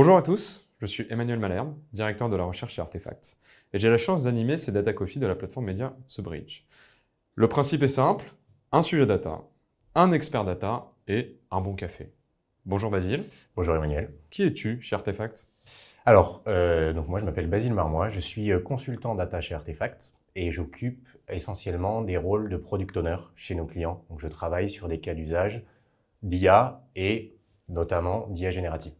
Bonjour à tous, je suis Emmanuel Malherbe, directeur de la recherche chez Artefact, et j'ai la chance d'animer ces Data Coffee de la plateforme média The Bridge. Le principe est simple, un sujet data, un expert data et un bon café. Bonjour Basile. Bonjour Emmanuel. Qui es-tu chez Artefact? Alors, donc moi je m'appelle Basile Marmois, je suis consultant data chez Artefact et j'occupe essentiellement des rôles de product owner chez nos clients. Donc je travaille sur des cas d'usage d'IA et notamment d'IA générative.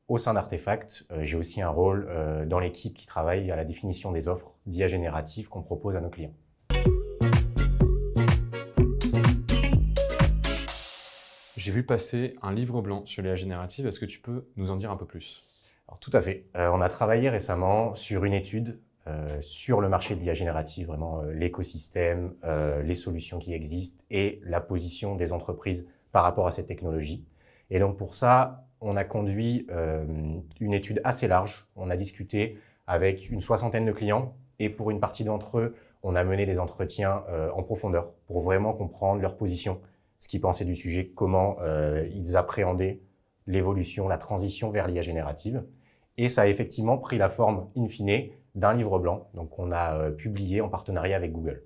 Au sein d'Artefact, j'ai aussi un rôle dans l'équipe qui travaille à la définition des offres d'IA générative qu'on propose à nos clients. J'ai vu passer un livre blanc sur l'IA générative, est-ce que tu peux nous en dire un peu plus? Alors, tout à fait. On a travaillé récemment sur une étude sur le marché de l'IA générative, vraiment l'écosystème, les solutions qui existent et la position des entreprises par rapport à cette technologie. Et donc pour ça, on a conduit une étude assez large. On a discuté avec une soixantaine de clients et pour une partie d'entre eux, on a mené des entretiens en profondeur pour vraiment comprendre leur position, ce qu'ils pensaient du sujet, comment ils appréhendaient l'évolution, la transition vers l'IA générative. Et ça a effectivement pris la forme, in fine, d'un livre blanc. Donc, on a publié en partenariat avec Google.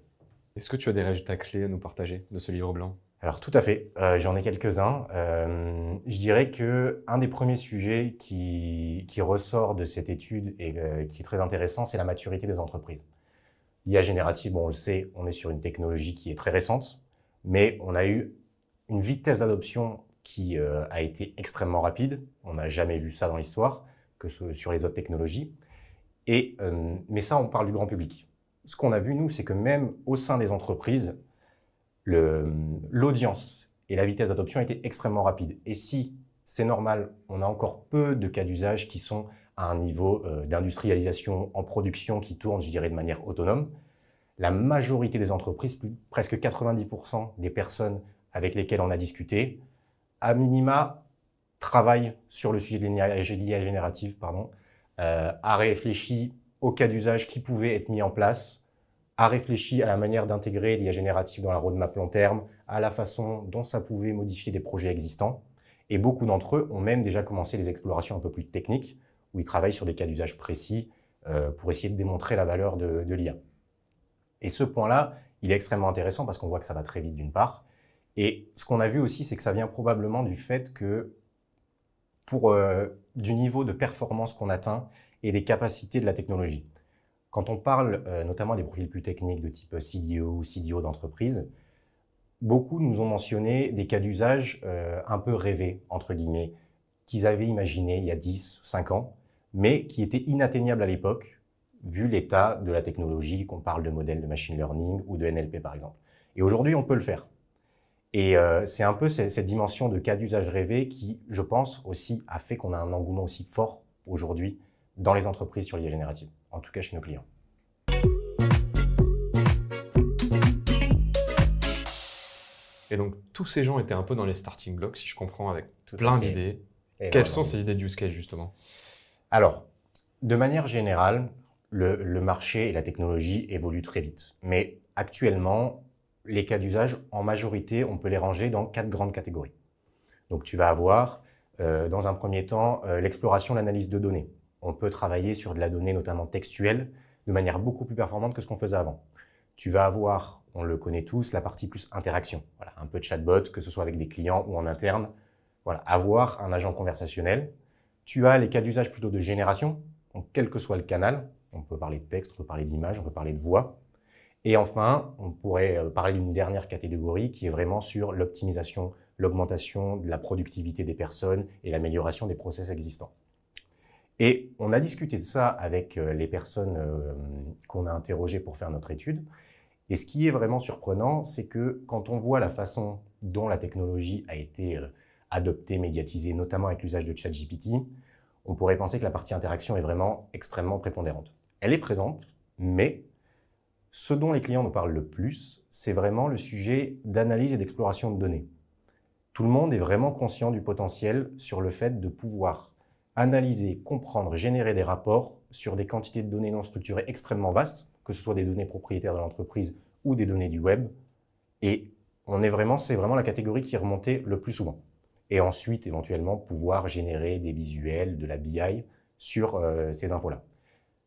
Est-ce que tu as des résultats clés à nous partager de ce livre blanc? Alors, tout à fait. J'en ai quelques-uns. Je dirais que un des premiers sujets qui ressort de cette étude et qui est très intéressant, c'est la maturité des entreprises. L'IA générative, bon, on le sait, on est sur une technologie qui est très récente, mais on a eu une vitesse d'adoption qui a été extrêmement rapide. On n'a jamais vu ça dans l'histoire, que sur les autres technologies. Mais ça, on parle du grand public. Ce qu'on a vu, nous, c'est que même au sein des entreprises, l'audience et la vitesse d'adoption étaient extrêmement rapides. Et si c'est normal, on a encore peu de cas d'usage qui sont à un niveau d'industrialisation en production qui tourne, je dirais, de manière autonome. La majorité des entreprises, presque 90% des personnes avec lesquelles on a discuté, à minima, travaillent sur le sujet de l'IA générative, a réfléchi aux cas d'usage qui pouvaient être mis en place, a réfléchi à la manière d'intégrer l'IA générative dans la roadmap long terme, à la façon dont ça pouvait modifier des projets existants. Et beaucoup d'entre eux ont même déjà commencé les explorations un peu plus techniques, où ils travaillent sur des cas d'usage précis pour essayer de démontrer la valeur de l'IA. Et ce point-là, il est extrêmement intéressant parce qu'on voit que ça va très vite d'une part. Et ce qu'on a vu aussi, c'est que ça vient probablement du fait que du niveau de performance qu'on atteint et des capacités de la technologie. Quand on parle notamment des profils plus techniques de type CDO ou CDO d'entreprise, beaucoup nous ont mentionné des cas d'usage un peu rêvés, entre guillemets, qu'ils avaient imaginés il y a 10, 5 ans, mais qui étaient inatteignables à l'époque, vu l'état de la technologie, qu'on parle de modèles de machine learning ou de NLP par exemple. Et aujourd'hui, on peut le faire. Et c'est un peu cette dimension de cas d'usage rêvé qui, je pense, aussi a fait qu'on a un engouement aussi fort aujourd'hui dans les entreprises sur l'IA générative, en tout cas chez nos clients. Et donc, tous ces gens étaient un peu dans les starting blocks, si je comprends, avec Tout plein à fait. d'idées. Et Quelles voilà. sont ces idées de use case, justement? Alors, de manière générale, le marché et la technologie évoluent très vite. Mais actuellement, les cas d'usage, en majorité, on peut les ranger dans 4 grandes catégories. Donc, tu vas avoir, dans un premier temps, l'exploration, l'analyse de données. On peut travailler sur de la donnée, notamment textuelle, de manière beaucoup plus performante que ce qu'on faisait avant. Tu vas avoir, on le connaît tous, la partie plus interaction. Voilà, un peu de chatbot, que ce soit avec des clients ou en interne. Voilà, avoir un agent conversationnel. Tu as les cas d'usage plutôt de génération, donc quel que soit le canal. On peut parler de texte, on peut parler d'image, on peut parler de voix. Et enfin, on pourrait parler d'une dernière catégorie qui est vraiment sur l'optimisation, l'augmentation de la productivité des personnes et l'amélioration des process existants. Et on a discuté de ça avec les personnes qu'on a interrogées pour faire notre étude. Et ce qui est vraiment surprenant, c'est que quand on voit la façon dont la technologie a été adoptée, médiatisée, notamment avec l'usage de ChatGPT, on pourrait penser que la partie interaction est vraiment extrêmement prépondérante. Elle est présente, mais ce dont les clients nous parlent le plus, c'est vraiment le sujet d'analyse et d'exploration de données. Tout le monde est vraiment conscient du potentiel sur le fait de pouvoir analyser, comprendre, générer des rapports sur des quantités de données non structurées extrêmement vastes, que ce soit des données propriétaires de l'entreprise ou des données du web. Et c'est vraiment la catégorie qui est remontée le plus souvent. et ensuite éventuellement pouvoir générer des visuels, de la BI sur ces infos-là.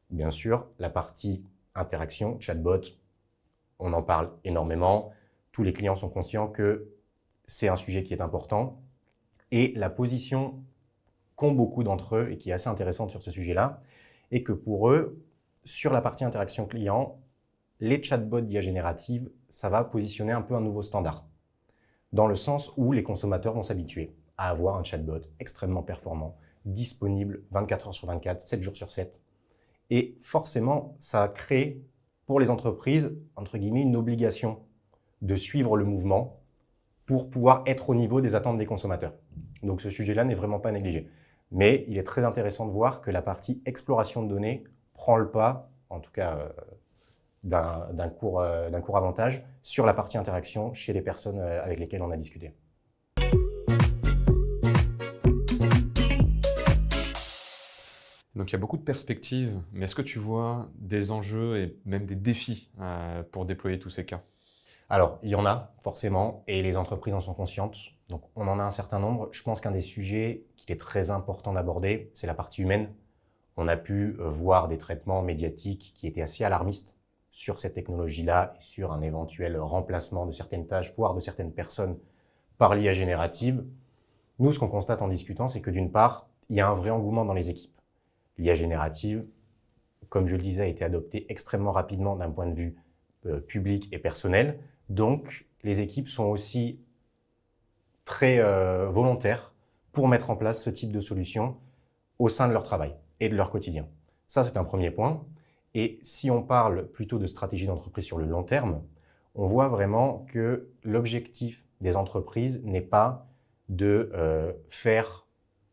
Bien sûr, la partie interaction, chatbot, on en parle énormément. Tous les clients sont conscients que c'est un sujet qui est important. Et la position qu'ont beaucoup d'entre eux, et qui est assez intéressante sur ce sujet-là, est que pour eux, sur la partie interaction client, les chatbots d'IA générative, ça va positionner un peu un nouveau standard. Dans le sens où les consommateurs vont s'habituer à avoir un chatbot extrêmement performant, disponible 24 heures sur 24, 7 jours sur 7. Et forcément, ça crée pour les entreprises, entre guillemets, une obligation de suivre le mouvement pour pouvoir être au niveau des attentes des consommateurs. Donc ce sujet-là n'est vraiment pas négligé. Mais il est très intéressant de voir que la partie exploration de données prend le pas, en tout cas d'un court avantage, sur la partie interaction chez les personnes avec lesquelles on a discuté. Donc il y a beaucoup de perspectives, mais est-ce que tu vois des enjeux et même des défis pour déployer tous ces cas? Alors, il y en a forcément, et les entreprises en sont conscientes. Donc, on en a un certain nombre. Je pense qu'un des sujets qu'il est très important d'aborder, c'est la partie humaine. On a pu voir des traitements médiatiques qui étaient assez alarmistes sur cette technologie-là et sur un éventuel remplacement de certaines tâches, voire de certaines personnes par l'IA générative. Nous, ce qu'on constate en discutant, c'est que d'une part, il y a un vrai engouement dans les équipes. L'IA générative, comme je le disais, a été adoptée extrêmement rapidement d'un point de vue public et personnel. Donc, les équipes sont aussi très volontaires pour mettre en place ce type de solution au sein de leur travail et de leur quotidien. Ça, c'est un premier point. Et si on parle plutôt de stratégie d'entreprise sur le long terme, on voit vraiment que l'objectif des entreprises n'est pas de faire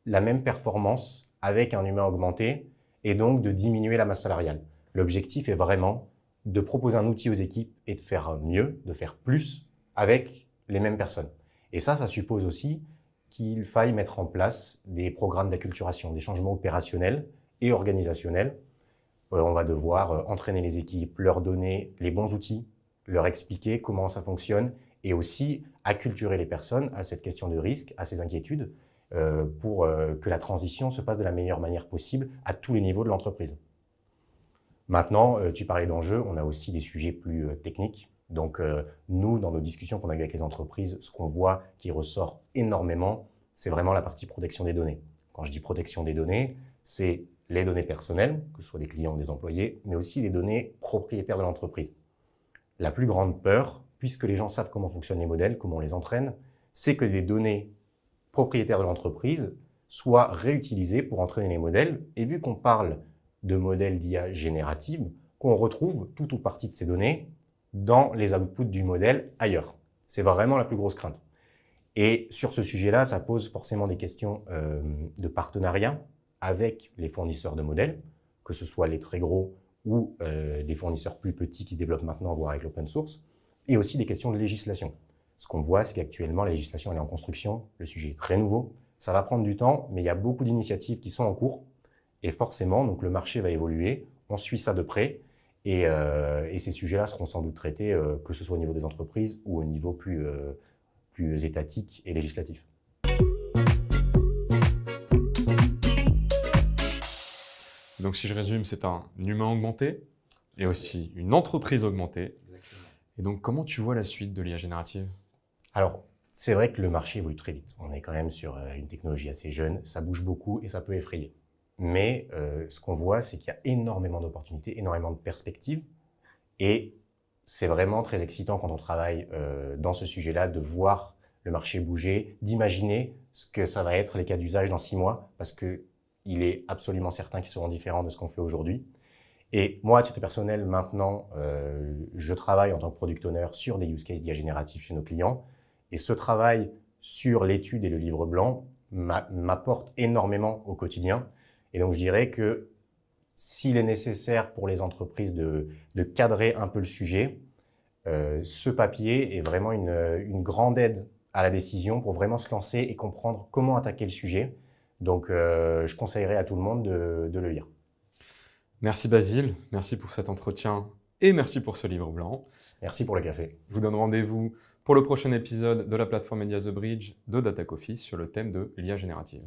la même performance avec un humain augmenté et donc de diminuer la masse salariale. L'objectif est vraiment de proposer un outil aux équipes et de faire mieux, de faire plus avec les mêmes personnes. Et ça suppose aussi qu'il faille mettre en place des programmes d'acculturation, des changements opérationnels et organisationnels. On va devoir entraîner les équipes, leur donner les bons outils, leur expliquer comment ça fonctionne et aussi acculturer les personnes à cette question de risque, à ces inquiétudes, pour que la transition se passe de la meilleure manière possible à tous les niveaux de l'entreprise. Maintenant, tu parlais d'enjeux, on a aussi des sujets plus techniques. Donc, nous, dans nos discussions qu'on a eues avec les entreprises, ce qu'on voit qui ressort énormément, c'est vraiment la partie protection des données. Quand je dis protection des données, c'est les données personnelles, que ce soit des clients ou des employés, mais aussi les données propriétaires de l'entreprise. La plus grande peur, puisque les gens savent comment fonctionnent les modèles, comment on les entraîne, c'est que des données propriétaires de l'entreprise soient réutilisées pour entraîner les modèles. Et vu qu'on parle de modèles d'IA générative, qu'on retrouve tout ou partie de ces données dans les outputs du modèle ailleurs. C'est vraiment la plus grosse crainte. Et sur ce sujet-là, ça pose forcément des questions de partenariat avec les fournisseurs de modèles, que ce soit les très gros ou des fournisseurs plus petits qui se développent maintenant, voire avec l'open source, et aussi des questions de législation. Ce qu'on voit, c'est qu'actuellement, la législation elle est en construction, le sujet est très nouveau, ça va prendre du temps, mais il y a beaucoup d'initiatives qui sont en cours, et forcément, donc, le marché va évoluer, on suit ça de près, et ces sujets-là seront sans doute traités, que ce soit au niveau des entreprises ou au niveau plus étatique et législatif. Donc si je résume, c'est un humain augmenté et aussi une entreprise augmentée. Exactement. Et donc comment tu vois la suite de l'IA générative? Alors, c'est vrai que le marché évolue très vite. On est quand même sur une technologie assez jeune, ça bouge beaucoup et ça peut effrayer. Mais ce qu'on voit, c'est qu'il y a énormément d'opportunités, énormément de perspectives. Et c'est vraiment très excitant quand on travaille dans ce sujet-là de voir le marché bouger, d'imaginer ce que ça va être les cas d'usage dans 6 mois, parce qu'il est absolument certain qu'ils seront différents de ce qu'on fait aujourd'hui. Et moi, à titre personnel, maintenant, je travaille en tant que product owner sur des use cases d'IA générative chez nos clients. Et ce travail sur l'étude et le livre blanc m'apporte énormément au quotidien. Et donc, je dirais que s'il est nécessaire pour les entreprises de cadrer un peu le sujet, ce papier est vraiment une grande aide à la décision pour vraiment se lancer et comprendre comment attaquer le sujet. Donc, je conseillerais à tout le monde de le lire. Merci Basile, merci pour cet entretien et merci pour ce livre blanc. Merci pour le café. Je vous donne rendez-vous pour le prochain épisode de la plateforme Média The Bridge de Data Coffee sur le thème de l'IA générative.